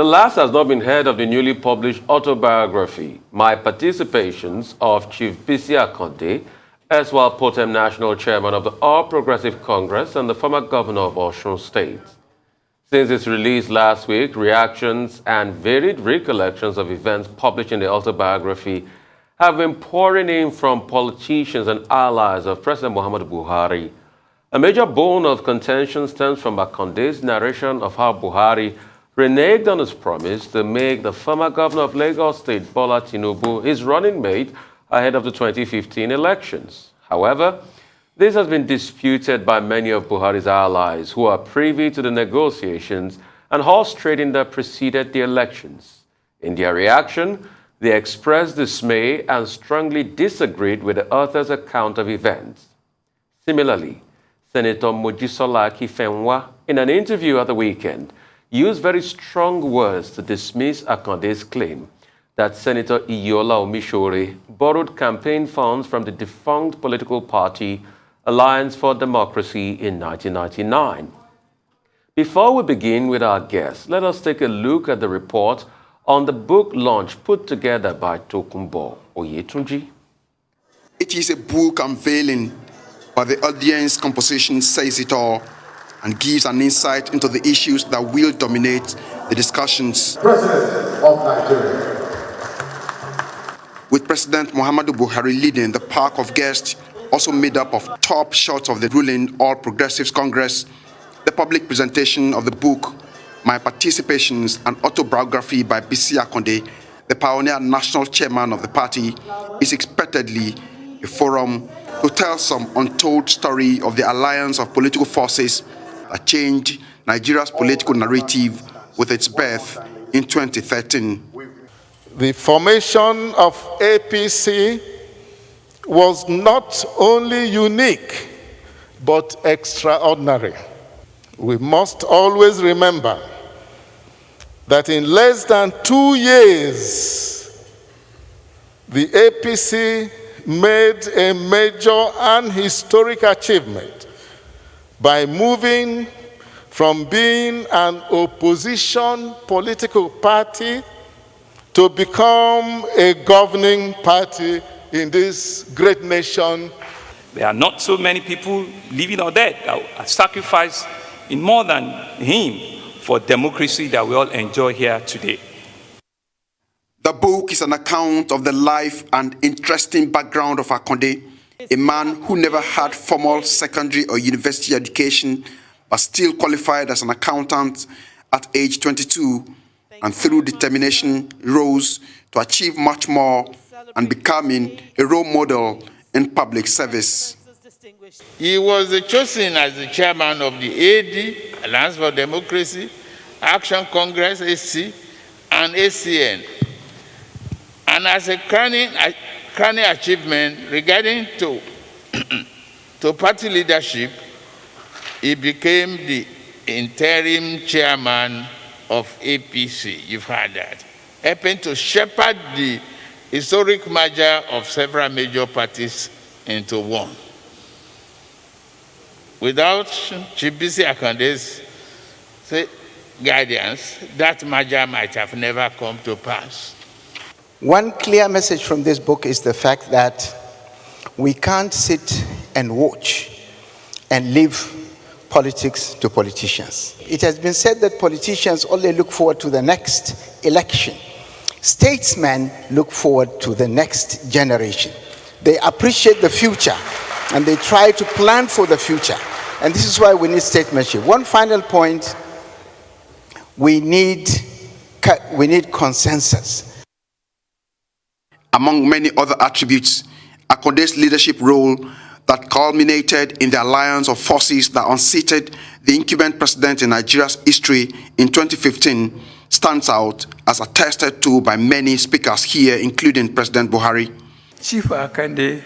The last has not been heard of the newly published autobiography, My Participations, of Chief Bisi Akande, as well Potem National Chairman of the All Progressive Congress and the former governor of Osun State. Since its release last week, reactions and varied recollections of events published in the autobiography have been pouring in from politicians and allies of President Muhammadu Buhari. A major bone of contention stems from Akande's narration of how Buhari reneged on his promise to make the former governor of Lagos State, Bola Tinubu, his running mate ahead of the 2015 elections. However, this has been disputed by many of Buhari's allies who are privy to the negotiations and horse trading that preceded the elections. In their reaction, they expressed dismay and strongly disagreed with the author's account of events. Similarly, Senator Mojisola Akifenwa, in an interview at the weekend, used very strong words to dismiss Akande's claim that Senator Iyola Omishore borrowed campaign funds from the defunct political party Alliance for Democracy in 1999. Before we begin with our guests, let us take a look at the report on the book launch put together by Tokunbo Oyetunji. It is a book unveiling, but the audience composition says it all and gives an insight into the issues that will dominate the discussions. President of Nigeria. With President Muhammadu Buhari leading the pack of guests, also made up of top shots of the ruling All Progressives Congress, the public presentation of the book, My Participations, an autobiography by Bisi Akande, the pioneer national chairman of the party, is expectedly a forum to tell some untold story of the alliance of political forces that changed Nigeria's political narrative with its birth in 2013. The formation of APC was not only unique, but extraordinary. We must always remember that in less than 2 years, the APC made a major and historic achievement by moving from being an opposition political party to become a governing party in this great nation. There are not so many people living or dead that are sacrificed in more than him for democracy that we all enjoy here today. The book is an account of the life and interesting background of Akande, a man who never had formal secondary or university education, but still qualified as an accountant at age 22, and through determination rose to achieve much more and becoming a role model in public service. He was chosen as the chairman of the AD, Alliance for Democracy, Action Congress, AC, and ACN. And as a crowning achievement regarding to party leadership, he became the interim chairman of APC. You've heard that. Helping to shepherd the historic merger of several major parties into one. Without Chief Bisi Akande's guidance, that merger might have never come to pass. One clear message from this book is the fact that we can't sit and watch and leave politics to politicians. It has been said that politicians only look forward to the next election. Statesmen look forward to the next generation. They appreciate the future and they try to plan for the future. And this is why we need statesmanship. One final point, we need consensus. Among many other attributes, Akande's leadership role that culminated in the alliance of forces that unseated the incumbent president in Nigeria's history in 2015 stands out as attested to by many speakers here, including President Buhari. Chief Akande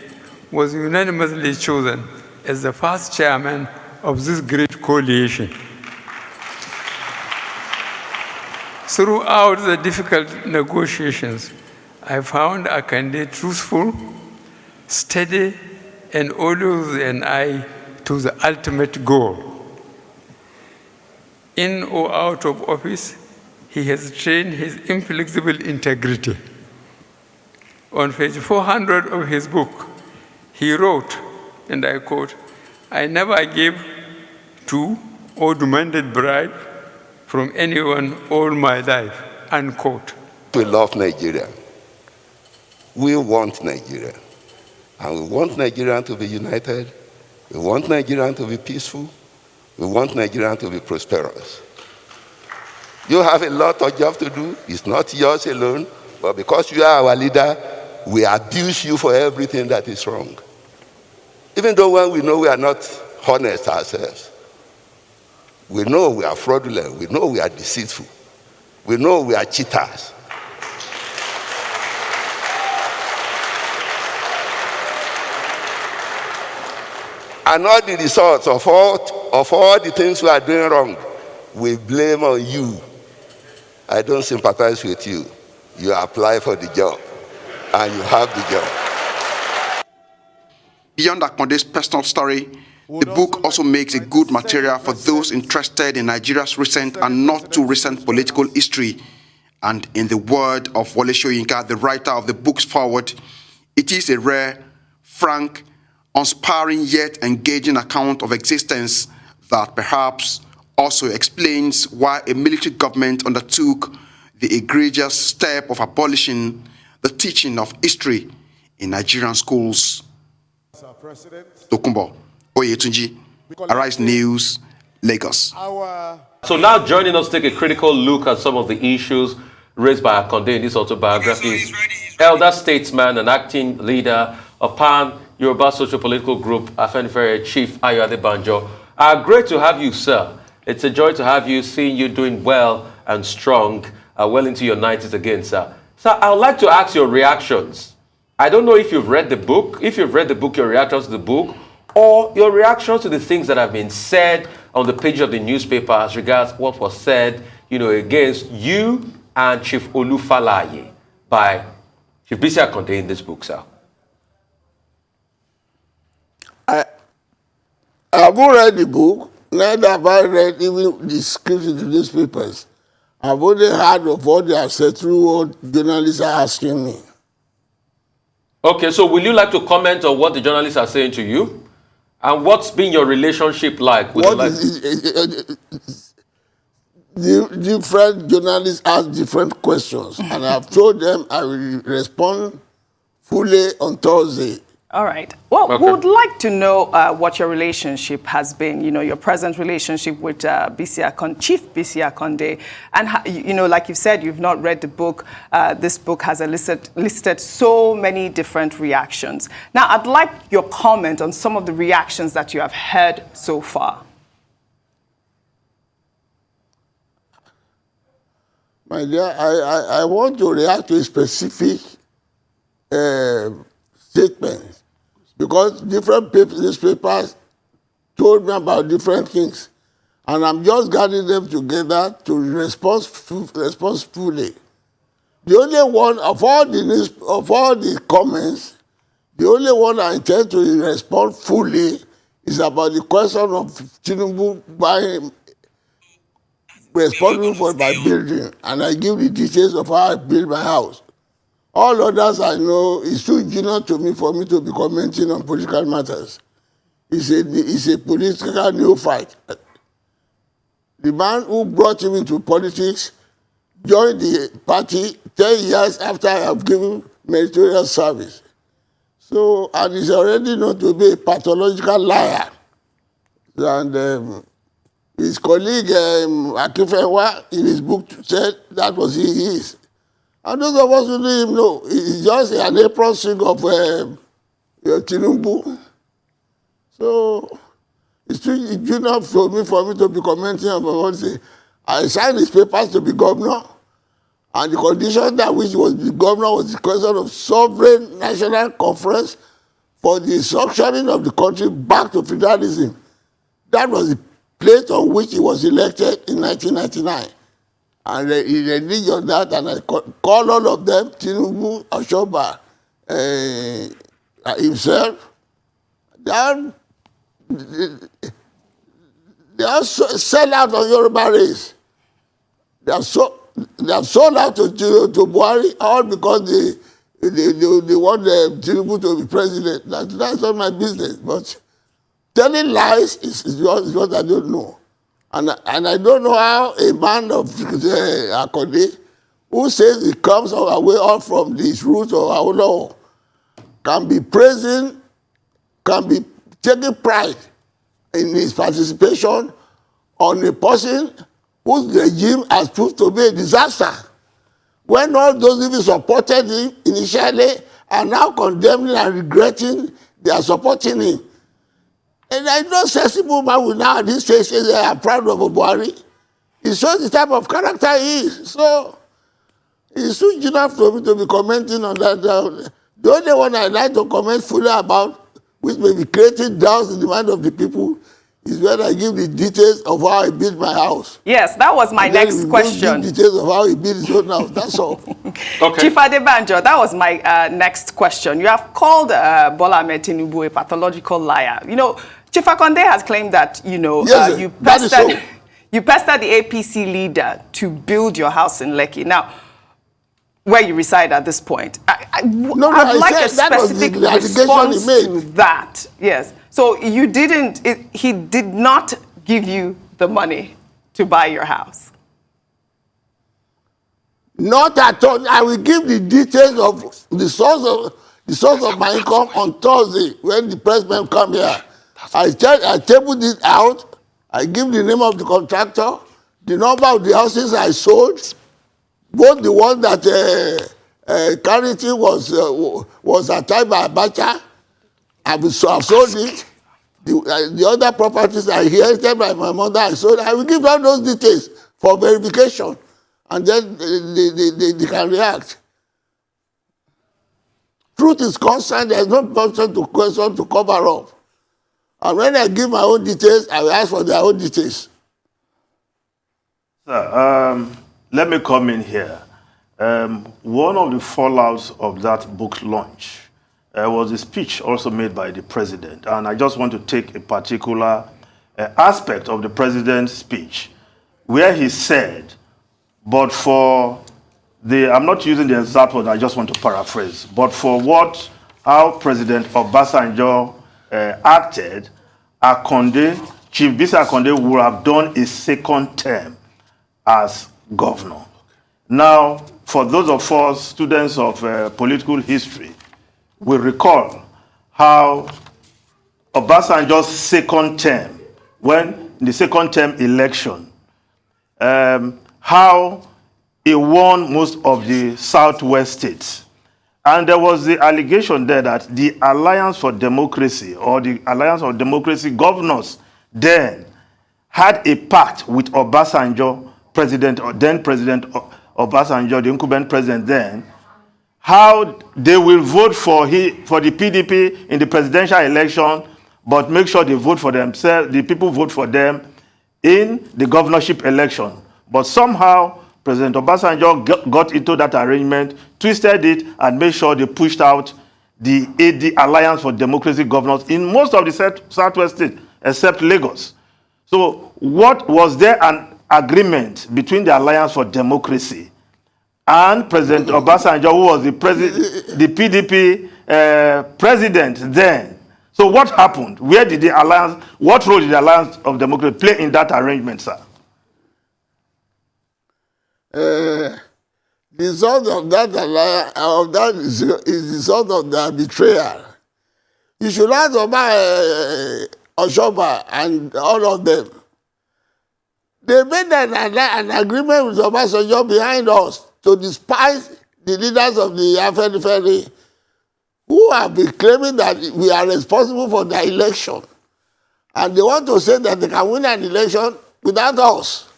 was unanimously chosen as the first chairman of this great coalition. Throughout the difficult negotiations, I found Akande truthful, steady, and always with an eye to the ultimate goal. In or out of office, he has trained his inflexible integrity. On page 400 of his book, he wrote, and I quote, "I never gave to or demanded bribe from anyone all my life," unquote. We love Nigeria. We want Nigeria. And we want Nigeria to be united. We want Nigeria to be peaceful. We want Nigeria to be prosperous. You have a lot of job to do. It's not yours alone. But because you are our leader, we abuse you for everything that is wrong. Even though when we know we are not honest ourselves, we know we are fraudulent, we know we are deceitful, we know we are cheaters. And all the results of all the things we are doing wrong, we blame on you. I don't sympathize with you. You apply for the job, and you have the job. Beyond Akande's personal story, the book also makes a good material for those interested in Nigeria's recent and not too recent political history. And in the word of Wole Soyinka, the writer of the book's foreword, it is a rare, frank, unsparing yet engaging account of existence that perhaps also explains why a military government undertook the egregious step of abolishing the teaching of history in Nigerian schools. Tokunbo Oyetunji, Arise News, Lagos. So now joining us to take a critical look at some of the issues raised by Akande in this autobiography is elder statesman and acting leader of Yoruba socio-political group, Afenifere Chief Ayo Adebanjo. Great to have you, sir. It's a joy to have you, seeing you doing well and strong, well into your 90s again, sir. Sir, I would like to ask your reactions. I don't know if you've read the book, your reactions to the book, or your reactions to the things that have been said on the page of the newspaper as regards what was said, against you and Chief Olufalaye by Chief Bisi Akande in this book, sir. I haven't read the book, neither have I read even the scripts in the newspapers. I've only heard of what they have said through what journalists are asking me. Okay, so will you like to comment on what the journalists are saying to you? And what's been your relationship like with different journalists ask different questions, and I've told them I will respond fully on Thursday. All right. Well, we would like to know what your relationship has been, your present relationship with Chief Bisi Akande. And, like you've said, you've not read the book. This book has listed so many different reactions. Now, I'd like your comment on some of the reactions that you have heard so far. My dear, I want to react to a specific statement. Because different newspapers told me about different things. And I'm just gathering them together to respond fully. The only one of all the comments, the only one I intend to respond fully is about the question of Tinubu buying responsible for my building. And I give the details of how I built my house. All others I know is too junior to me for me to be commenting on political matters. It's a political neophyte. The man who brought him into politics joined the party 10 years after I have given meritorious service. So, and he's already known to be a pathological liar. And his colleague, Akifewa, in his book said that was he is. And those of us who know him know, he's just an apron string of Tinubu. So, it's too junior for me to be commenting about what he say. I signed his papers to be governor, and the condition that which was the governor was the question of sovereign national conference for the structuring of the country back to federalism. That was the place on which he was elected in 1999. And he reneged on that, and I called all of them, Tinubu, Oshoba, himself. They are so sell out on Yoruba race. They are so They have sold out to Buhari, all because they want Tinubu to be president. That's not my business. But telling lies is what I don't know. And I don't know how a man of Akande, who says he comes away all from his roots or Awolowo, can be praising, can be taking pride in his participation on a person whose regime has proved to be a disaster. When all those who supported him initially are now condemning and regretting they are supporting him. And I know sensible man will now at this stage say they are proud of Buhari. It shows the type of character he is. So it's too enough for me to be commenting on that. The only one I like to comment fully about, which may be creating doubts in the mind of the people, is when I give the details of how I built my house. Yes, that was my next question. Give details of how he built his own house. That's all. Okay. Chief Adebanjo, that was my next question. You have called Bola Tinubu a pathological liar. You know, Chief Akande has claimed that, you know, yes, you pestered the APC leader to build your house in Lekki. Now, where you reside at this point, I'd like a specific response to that. Yes. So you didn't, he did not give you the money to buy your house? Not at all. I will give the details of the source of my income on Thursday when the president come here. I tabled it out. I give the name of the contractor, the number of the houses I sold, both the one that Carity was attacked by Abacha. I've sold it. The other properties I inherited by my mother, I sold. I will give all those details for verification, and then they can react. Truth is constant. There's no person to question to cover up. And when I give my own details, I will ask for their own details. Sir, let me come in here. One of the fallouts of that book launch was a speech also made by the president. And I just want to take a particular aspect of the president's speech where he said, but for the, I'm not using the exact word, I just want to paraphrase, but for how President Obasanjo acted, Chief Bisi Akande would have done a second term as governor. Now, for those of us students of political history, we recall how Obasanjo's second term, when in the second term election, how he won most of the southwest states. And there was the allegation there that the Alliance for Democracy, or the Alliance of Democracy governors then had a pact with Obasanjo, then President Obasanjo, the incumbent president then, how they will vote for the PDP in the presidential election, but make sure they vote for themselves, the people vote for them in the governorship election. But somehow, President Obasanjo got into that arrangement, twisted it, and made sure they pushed out the Alliance for Democracy governors in most of the southwest states, except Lagos. So what was there an agreement between the Alliance for Democracy and President Obasanjo, who was the PDP president then? So what happened? Where did the Alliance, what role did the Alliance of Democracy play in that arrangement, sir? The result of that is the result of the betrayal. You should ask about Oshoba and all of them. They made an agreement with Obasanjo behind us to despise the leaders of the Afenifere who have been claiming that we are responsible for the election. And they want to say that they can win an election without us.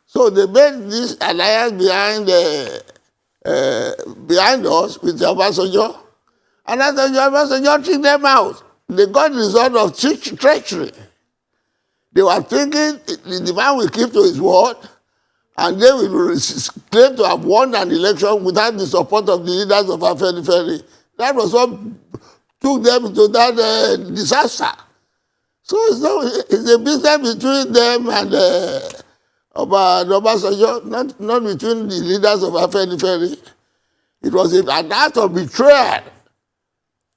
So they made this alliance behind us with Obasanjo. And after Obasanjo took them out, they got the result of treachery. They were thinking the man will keep to his word, and they will claim to have won an election without the support of the leaders of Afenifere. That was what took them into that disaster. So it's a business between them and Obasanjo, not between the leaders of Afenifere. It was an act of betrayal.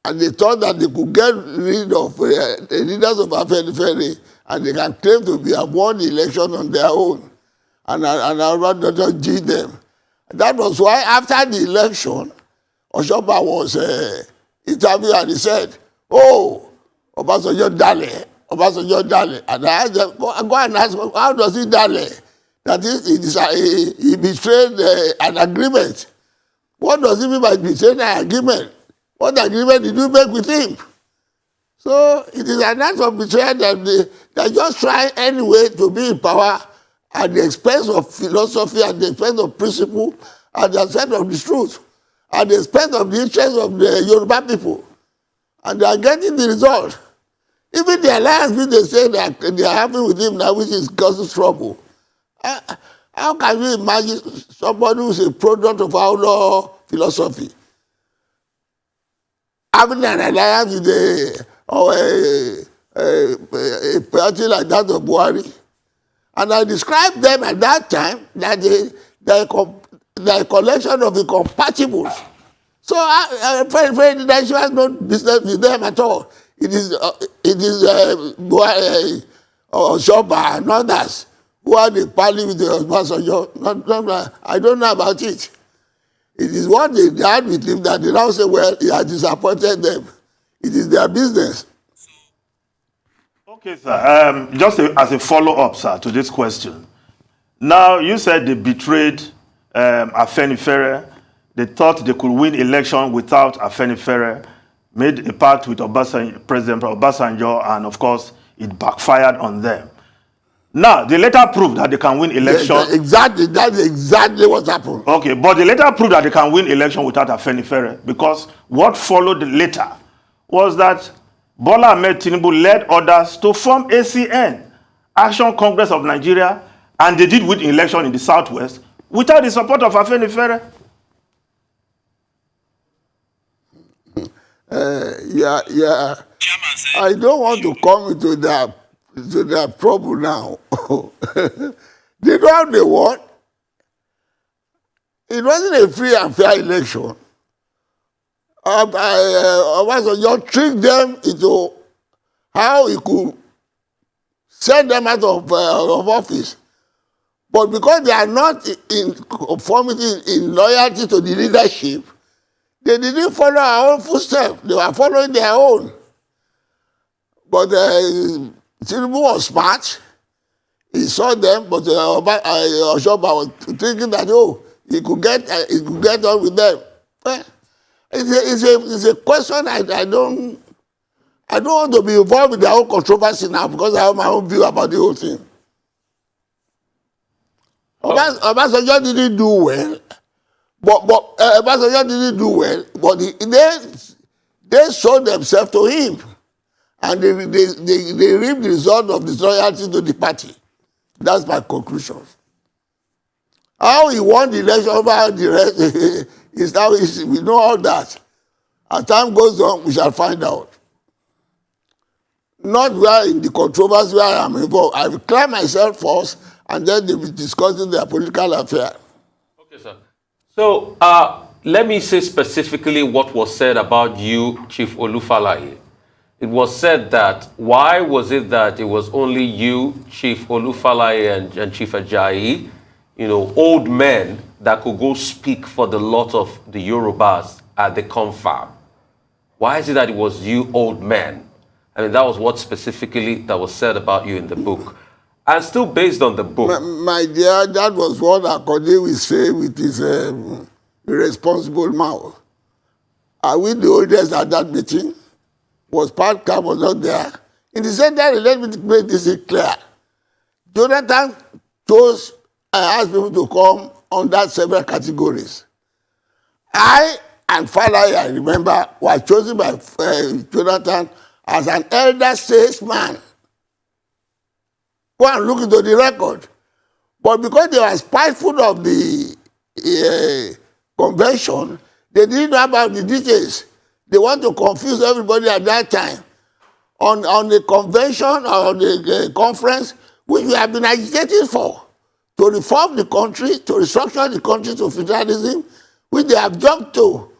And they thought that they could get rid of the leaders of Afenifere and they can claim to have won the election on their own. And I rather not judge them. That was why after the election, Osinbajo was interviewed and he said, "Oh, Obasanjo dale, Obasanjo dale." And I asked them, go and ask, how does he dale? That is, he betrayed an agreement. What does he mean by betraying an agreement? What agreement did you make with him? So it is an act of betrayal that they just try anyway to be in power at the expense of philosophy, at the expense of principle, at the expense of the truth, at the expense of the interests of the Yoruba people. And they are getting the result. Even the alliance which they say that they are having with him now, which is causing trouble. How can you imagine somebody who is a product of our philosophy having an alliance with a party like that of Buhari? And I described them at that time that they're a collection of incompatibles. So Afenifere has no business with them at all. It is Osinbajo and others who are the party with the Obasanjo. I don't know about it. It is what they did with him that they now say, well, he has disappointed them. It is their business. Okay, sir. Just as a follow-up, sir, to this question. Now, you said they betrayed Afenifere. They thought they could win election without Afenifere, made a pact with President Obasanjo, and of course, it backfired on them. Now, they later proved that they can win election. Yeah, exactly, that's exactly what happened. Okay, but they later proved that they can win election without Afenifere, because what followed later was that Bola Tinubu led others to form ACN, Action Congress of Nigeria, and they did win election in the Southwest without the support of Afenifere. Yeah. I don't want to come into that trouble now. They know how they won. It wasn't a free and fair election. Obasanjo tricked them into how he could send them out of office. But because they are not in conformity, in loyalty to the leadership, they didn't follow our own footsteps. They were following their own. But Tinubu was smart. He saw them, but Osinbajo was thinking that, he could get on with them. It's a question I don't want to be involved with their own controversy now because I have my own view about the whole thing. Obasanjo didn't do well, but they sold themselves to him, and they reaped the result of disloyalty to the party. That's my conclusion. How he won the election over the rest is now we know all that. As time goes on, we shall find out. Not where in the controversy where I am involved. I will clear myself first, and then they will be discussing their political affair. Okay, sir. So let me say specifically what was said about you, Chief Olufalaye. It was said that, why was it that it was only you, Chief Olufalaye and Chief Ajayi, old men that could go speak for the lot of the Yorubas at the confab? Why is it that it was you, old men? I mean, that was what specifically that was said about you in the book. And still based on the book. My dear, that was what Akande will say with his irresponsible mouth. Are we the oldest at that meeting? Was Pat Cam was not there? In the same time, let me make this clear. Jonathan chose and asked people to come under several categories. I and Falaye, I remember, were chosen by Jonathan as an elder statesman. Go and look into the record. But because they were spiteful of the convention, they didn't know about the details. They want to confuse everybody at that time. On the convention or the conference, which we have been agitating for, to reform the country, to restructure the country to federalism, which they have jumped to.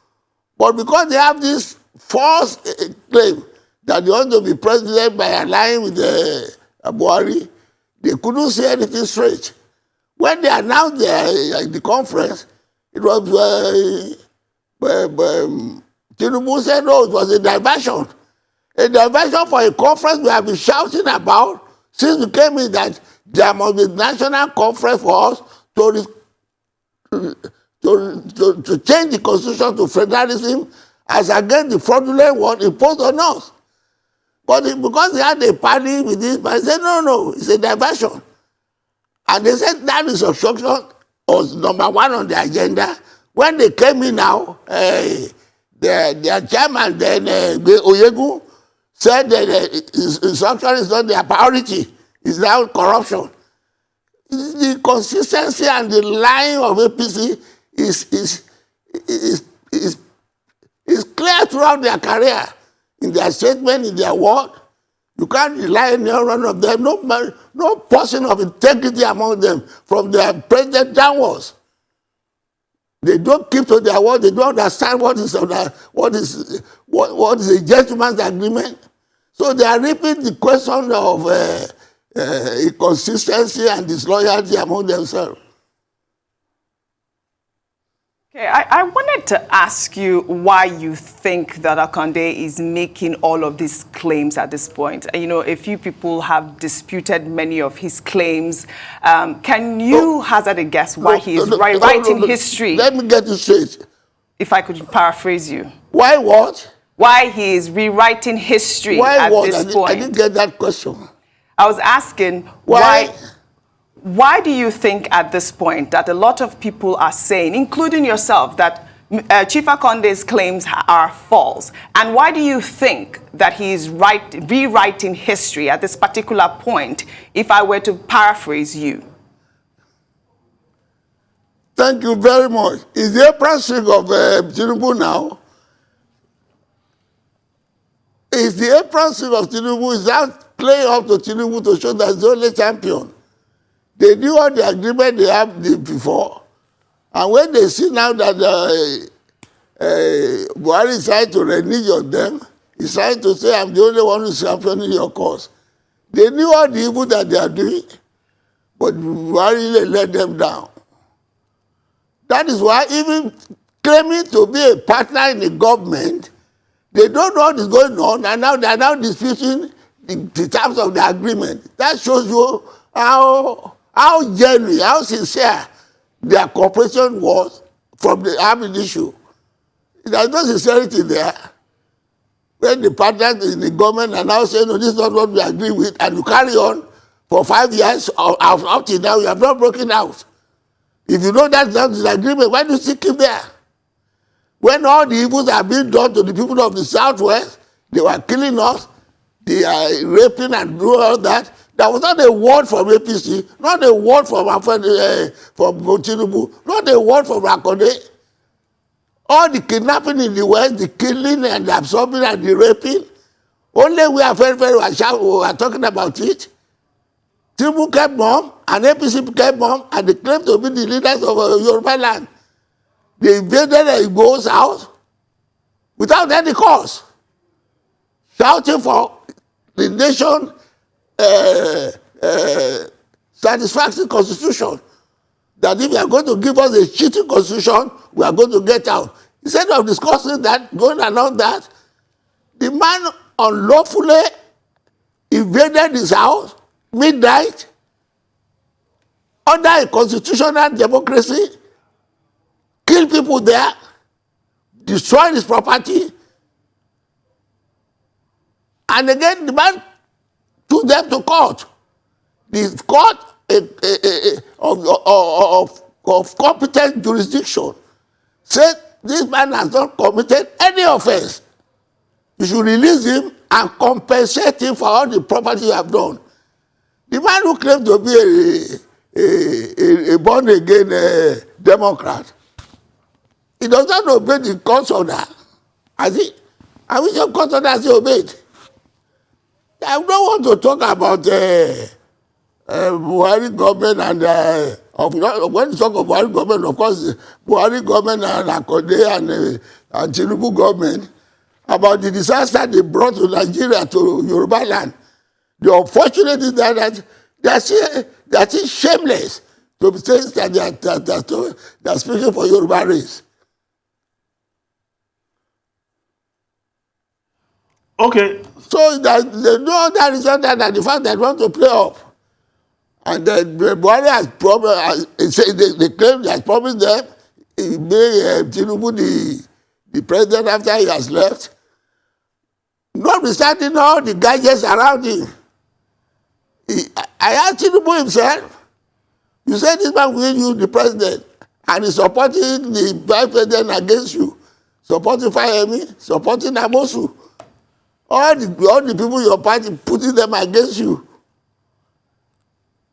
But because they have this false claim that they want to be president by aligning with Buhari, they couldn't say anything straight. When they announced the conference, it was Tinubu said, no, it was a diversion. A diversion for a conference we have been shouting about since we came in, that there must be a national conference for us to change the constitution to federalism as against the fraudulent one imposed on us. But because they had a party with this, they said, no, it's a diversion. And they said that restructuring was number one on the agenda. When they came in now, their chairman, then Oyegu, said that restructuring is not their priority. It's now corruption. The consistency and the line of APC is clear throughout their career, in their statement, in their word. You can't rely on any one of them. No person of integrity among them, from their president downwards. They don't keep to their word. They don't understand what is a gentleman's agreement. So they are reaping the question of inconsistency and disloyalty among themselves. Okay, I wanted to ask you why you think that Akande is making all of these claims at this point. You know, a few people have disputed many of his claims. Can you hazard a guess why he is rewriting history? Let me get you straight. If I could paraphrase you. Why what? Why he is rewriting history at this point. I didn't get that question. I was asking why do you think at this point that a lot of people are saying, including yourself, that Chief Akande's claims are false? And why do you think that he is rewriting history at this particular point, if I were to paraphrase you? Thank you very much. Is the apron string of Tinubu now? Is the apron string of Tinubu, is that playing up to Tinubu to show that he's the only champion? They knew all the agreement they had before. And when they see now that Buhari is trying to renege on them, he's trying to say, I'm the only one who's championing your cause. They knew all the evil that they are doing, but Buhari let them down. That is why even claiming to be a partner in the government, they don't know what is going on, and now they are now disputing the terms of the agreement. That shows you how genuine, how sincere their cooperation was from the army issue. There's no sincerity there. When the partners in the government are now saying, no, this is not what we agree with, and you carry on for 5 years, up till now, you have not broken out. If you know that's not the agreement, why do you still keep there? When all the evils are being done to the people of the Southwest, they were killing us, they are raping and doing all that. There was not a word from APC, not a word from Tinubu, not a word from Akande. All the kidnapping in the West, the killing and the absorbing and the raping, only we are very were talking about it. Tinubu kept mum, and APC kept mum, and they claimed to be the leaders of Yoruba land. They invaded Igbo's house without any cause, shouting for the nation satisfactory constitution, that if you are going to give us a cheating constitution, we are going to get out. Instead of discussing that, going along that, the man unlawfully invaded his house, midnight, under a constitutional democracy, killed people there, destroyed his property, and again the man took them to court. The court of competent jurisdiction said this man has not committed any offense. You should release him and compensate him for all the property you have done. The man who claimed to be a born-again Democrat, he does not obey the court order. Has he? I wish your court order has he obeyed. I don't want to talk about Buhari government and when you talk of Buhari government, of course, Buhari government and Akande and Tinubu government, about the disaster they brought to Nigeria, to Yoruba land. The unfortunate is that they are still shameless to say that they are speaking for Yoruba race. Okay. So there's no other reason than the fact that they want to play off. And then Buhari has promised, they claim he has promised them, he made Tinubu the president after he has left. Notwithstanding all the gadgets around him, I asked Tinubu himself, you said this man will give you the president, and he's supporting the vice president against you, supporting Fayemi, supporting Amosu. All the people in your party putting them against you.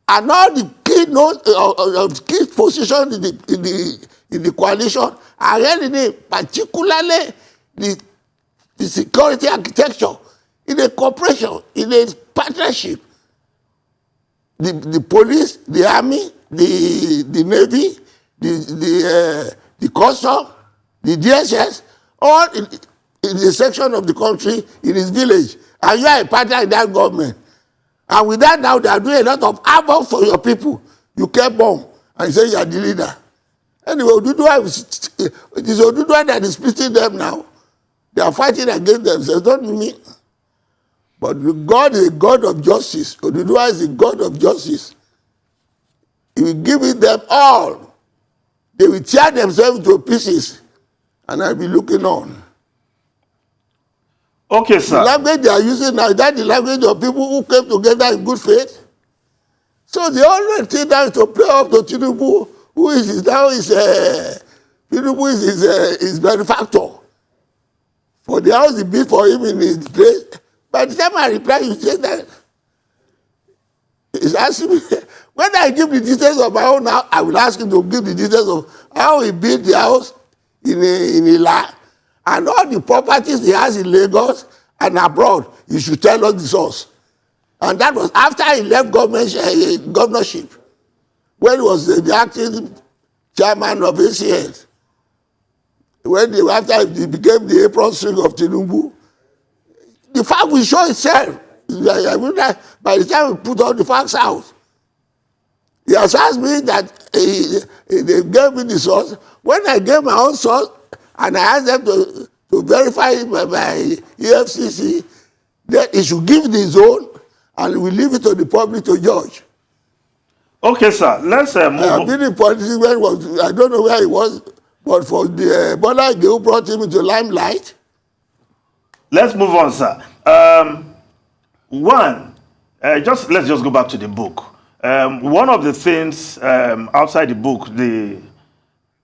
And all the key positions in the coalition are held in it, particularly the security architecture, in a cooperation, in a partnership. The police, the army, the navy, the custom, the DSS, all in the section of the country, in his village, and you are a partner in that government. And with that now, they are doing a lot of havoc for your people. You kept bomb and say you are the leader. Anyway, it is Oduduwa that is splitting them now. They are fighting against themselves, don't you mean? But God is a God of justice. Oduduwa is a God of justice. He will give it them all. They will tear themselves to pieces. And I'll be looking on. Okay, sir. The language they are using now, is that the language of people who came together in good faith? So they always think that to play up to Tinubu, who is now Tinubu is his benefactor. For the house he built for him in his place. By the time I reply, you say that. He's asking me, when I give the details of my own house, I will ask him to give the details of how he built the house in Ila. And all the properties he has in Lagos and abroad, he should tell us the source. And that was after he left governorship, when he was the acting chairman of ACN. After he became the apron string of Tinubu, the fact will show itself. By the time we put all the facts out, he has asked me that they gave me the source. When I gave my own source, and I asked them to verify it by EFCC, that he should give his own, and we leave it to the public to judge. Okay, sir. Let's move on. I've been in politics when I don't know where he was, but for the Bola Ige who brought him into limelight. Let's move on, sir. Let's just go back to the book. One of the things outside the book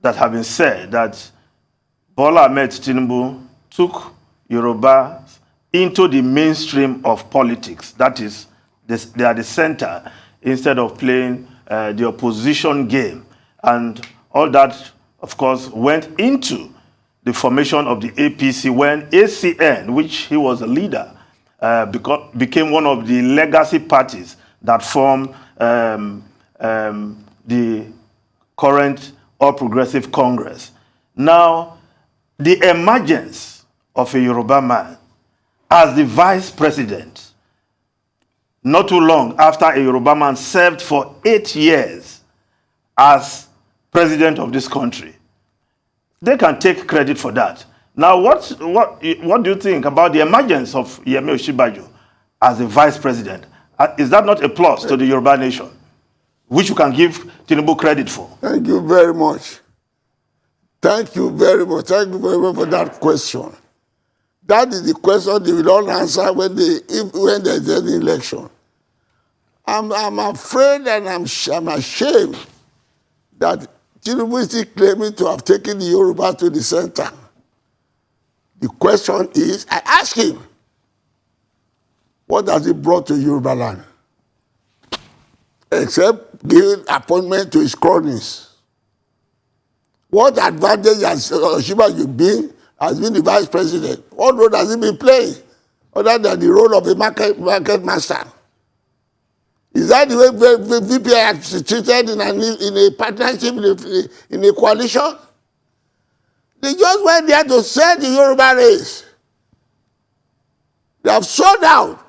that have been said, that Bola Tinubu took Yoruba into the mainstream of politics. That is, they are the center instead of playing the opposition game. And all that, of course, went into the formation of the APC when ACN, which he was a leader, became one of the legacy parties that formed the current All Progressive Congress. Now, the emergence of a Yoruba man as the vice president, not too long after a Yoruba man served for 8 years as president of this country, they can take credit for that. Now, what do you think about the emergence of Yemi Osinbajo as the vice president? Is that not a plus to the Yoruba nation, which you can give Tinubu credit for? Thank you very much. Thank you very much. Thank you very much for that question. That is the question they will all answer when there's an election. I'm afraid and I'm ashamed that Tinubu is still claiming to have taken the Yoruba to the center. The question is, I ask him, what has he brought to Yoruba land? Except giving appointment to his cronies. What advantage has Osinbajo has been the vice president? What role has he been playing other than the role of a market master? Is that the way the VPI is treated in a partnership, in a coalition? They just went there to sell the Yoruba race. They have sold out.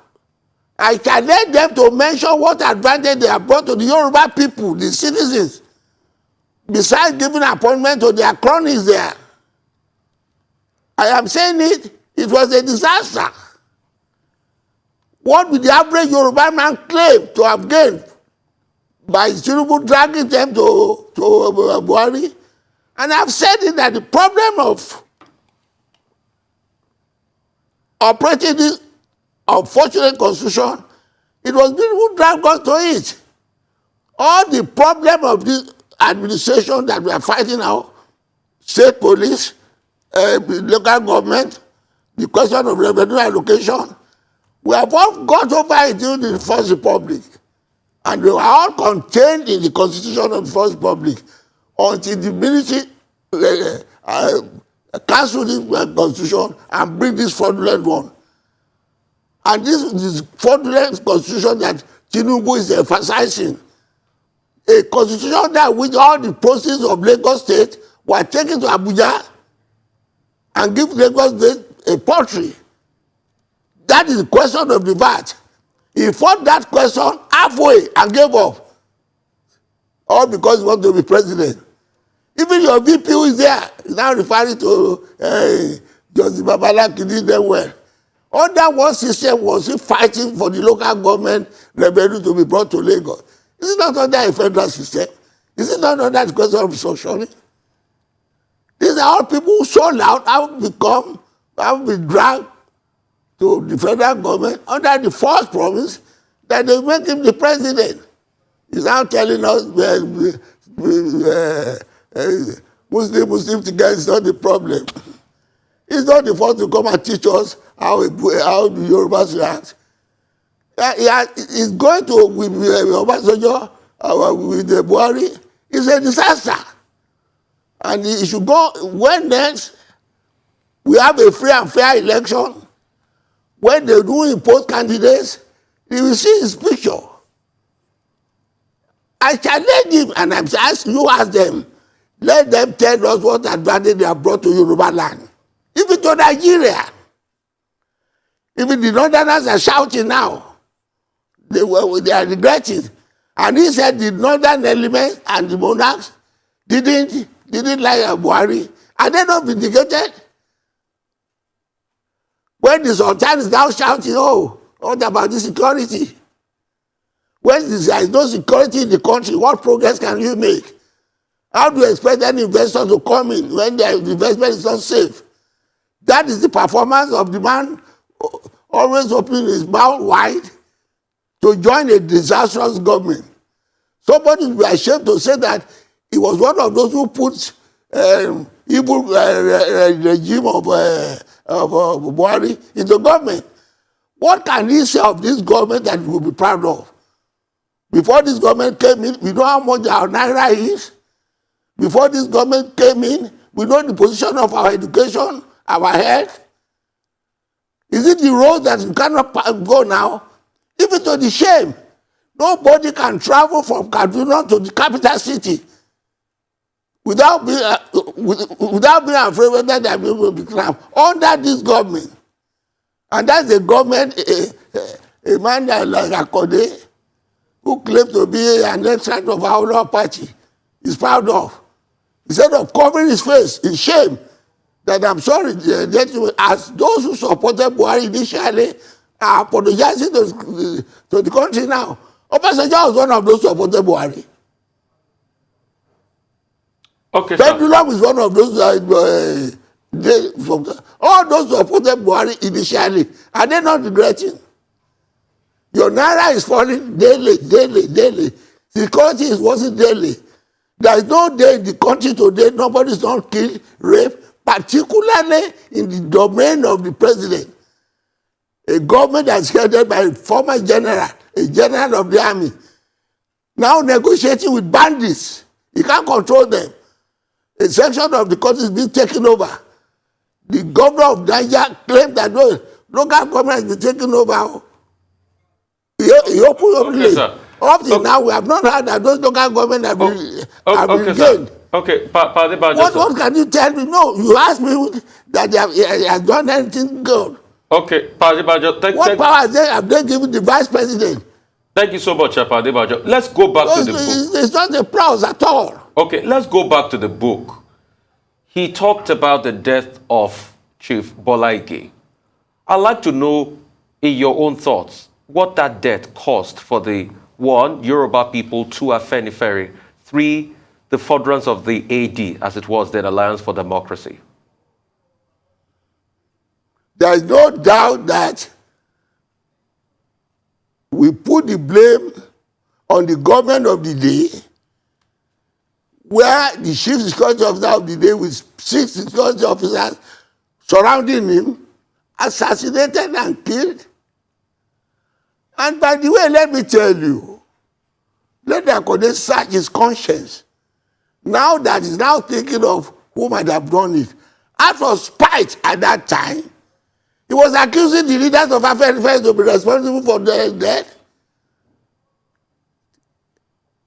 I challenge them to mention what advantage they have brought to the Yoruba people, the citizens, besides giving appointment to their cronies there. I am saying it was a disaster. What would the average Yoruba man claim to have gained by Tinubu dragging them to Buhari? And I've said it that the problem of operating this unfortunate constitution, it was people who dragged us to it. All the problem of this administration that we are fighting now, state police, local government, the question of revenue allocation, we have all got over it during the First Republic. And they were all contained in the Constitution of the First Republic until the military cancel the Constitution and bring this fraudulent one. And this fraudulent Constitution that Tinubu is emphasizing, a Constitution that which all the proceeds of Lagos State were taken to Abuja and give Lagos State a poultry. That is the question of the VAT. He fought that question halfway and gave up. All because he wants to be president. Even your VP who is there is now referring to Joseph Babalaki did them well. Under one system was he fighting for the local government revenue to be brought to Lagos. Is it not under a federal system? Is it not under the question of restructuring? These are all people who so loud have been dragged to the federal government under the false promise that they make him the president. He's now telling us Muslim together is not the problem. He's not the first to come and teach us how the Yorubas react. He's going to, with Obasanjo, with the Buhari, it's a disaster. And he should go, when next we have a free and fair election, when they do impose candidates, you will see his picture. I challenge him, and I'm asking you, ask them, let them tell us what advantage they have brought to Yoruba land. Even to Nigeria. Even the Northerners are shouting now. They are regretting. And he said the Northern elements and the monarchs didn't like Buhari. Are they not vindicated? When the Sultan is now shouting, oh, what about the security? When there is no security in the country, what progress can you make? How do you expect any investor to come in when the investment is not safe? That is the performance of the man always opening his mouth wide to join a disastrous government. Somebody will be ashamed to say that he was one of those who put evil regime of Buhari in the government. What can he say of this government that he will be proud of? Before this government came in, we know how much our naira is. Before this government came in, we know the position of our education, our health. Is it the road that you cannot go now? Even to the shame, nobody can travel from Kaduna to the capital city without being afraid whether they will be clamped under this government. And that's the government, a man like Akande, who claims to be an extract of our party, is proud of. Instead of covering his face in shame, that I'm sorry, as those who supported Buhari initially are apologizing to the country now. Obasanjo was one of those who supported Buhari. Okay, Pendulum is one of those all those who supported Buhari initially. Are they not regretting? Your naira is falling daily. Security is worsening daily. There is no day in the country today nobody is not killed, raped, particularly in the domain of the president. A government that's headed by a former general, a general of the army, now negotiating with bandits. He can't control them. A section of the country is being taken over. The governor of Niger claimed that no, local government has been taken over. He opened up. Okay, sir. Up till now, we have not heard that those local government have been gained. Okay, What can you tell me? No, you asked me that they have done anything good. Okay, Adebanjo, what power have they given the vice president? Thank you so much, Adebanjo. Let's go back to the book. It's not a applause at all. Okay, let's go back to the book. He talked about the death of Chief Bola Ige. I'd like to know, in your own thoughts, what that death cost for the 1, Yoruba people, 2, Afenifere, 3, the furtherance of the AD, as it was then, Alliance for Democracy. There is no doubt that we put the blame on the government of the day, where the chief security officer of the day with 6 security officers surrounding him, assassinated and killed. And by the way, let me tell you, let Akande search his conscience. Now that he's now thinking of who might have done it. Out of spite at that time, he was accusing the leaders of Afenifere to be responsible for their death.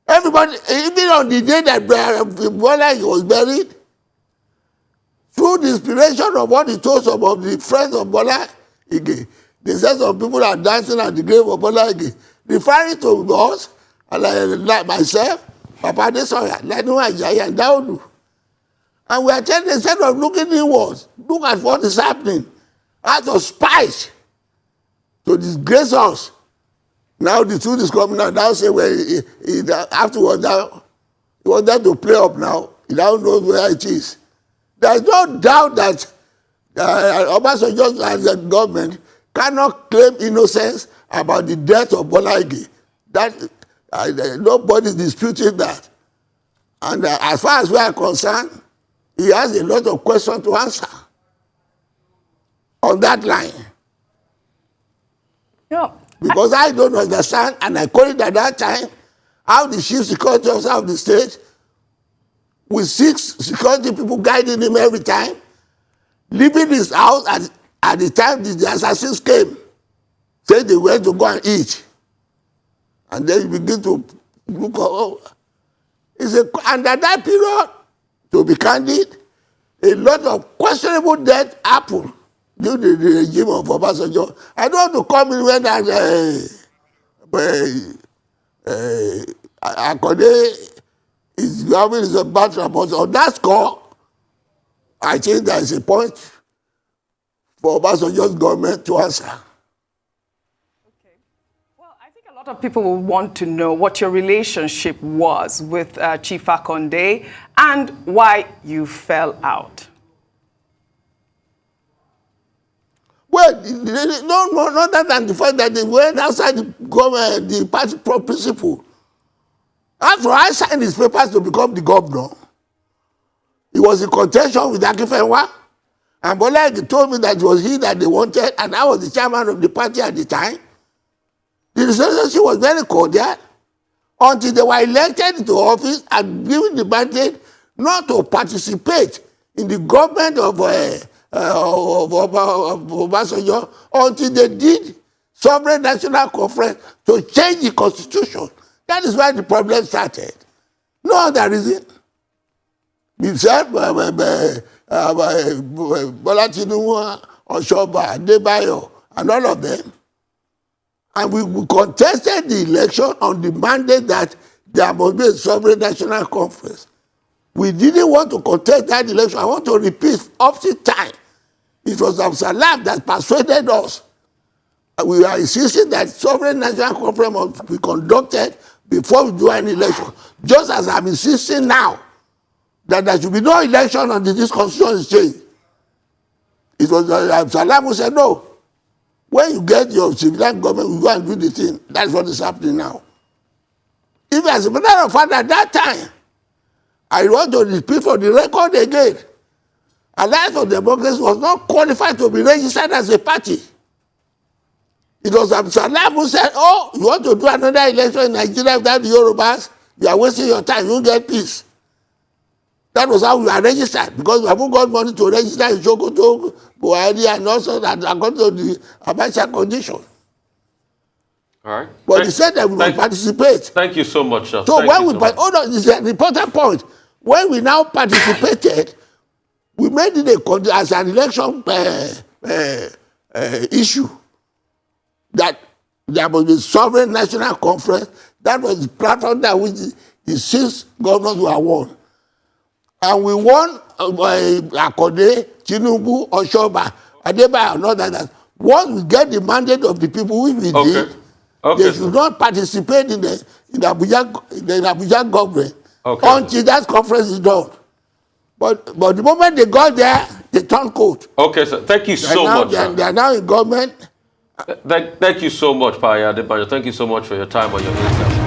Everybody, even on the day that Bola was buried, through the inspiration of what he told some of the friends of Bola Ige, they said some people are dancing at the grave of Bola Ige, referring to us, and like myself, Papa Desoya, Lanu Ajayi, and Daudu. And we are telling, instead of looking inwards, look at what is happening. Out of spite to disgrace us. Now the truth is coming out. Now say, well, afterwards, now, he wants that to play up now. He now knows where it is. There is no doubt that Obasanjo and the government cannot claim innocence about the death of Bola Ige. That nobody is disputing that. And as far as we are concerned, he has a lot of questions to answer on that line. Yeah. Because I don't understand, and I call it at that time, how the chief security officer of the state, with 6 security people guiding him every time, leaving his house at the time the assassins came, said they went to go and eat. And then you begin to look at, and at that period, to be candid, a lot of questionable death happened during the regime of Obasanjo. I don't want to come in when Akande is government is about to, but on that score, I think there is a point for Obasanjo's government to answer. Okay. Well, I think a lot of people will want to know what your relationship was with Chief Akande and why you fell out. Well, no other than the fact that they went outside the government, the party principle. After I signed his papers to become the governor, he was in contention with Akifenwa. And Bola Ige told me that it was he that they wanted, and I was the chairman of the party at the time. The relationship was very cordial until they were elected into office and given the mandate not to participate in the government of Obasanjo until they did sovereign national conference to change the constitution. That is why the problem started. No other reason. Himself, Bola Tinubu, Osinbajo, Adebanjo, and all of them. And we contested the election on the mandate that there must be a sovereign national conference. We didn't want to contest that election. I want to repeat, up to time. It was Absalam that persuaded us. We are insisting that sovereign national conference must be conducted before we do any election. Just as I'm insisting now that there should be no election until this constitution is changed. It was Absalam who said, no. When you get your civilian government, we go and do the thing. That's what is happening now. If as a matter of fact, at that time, I want to repeat for the record again, Alliance for Democracy was not qualified to be registered as a party. It was Absalam who said, oh, you want to do another election in Nigeria without the Yorubas? You are wasting your time, you get peace. That was how we are registered, because we haven't got money to register in Sokoto, Buhari, and also that according to the Abacha condition. All right. But they said that we will participate. Thank you so much, sir. So when we, hold on, this is an important point. When we now participated, we made it as an election issue that there was a sovereign national conference. That was the platform that which the 6 governors were won. And we won Akande, Tinubu, Osun, Adebanjo, and all that. Once we get the mandate of the people, which we did, they should not participate in the Abuja government until that conference is done. But the moment they got there, they turned cold. Okay, sir. Thank you so much. They are now in government. Thank you so much, Ayo Adebanjo. Thank you so much for your time and your insight.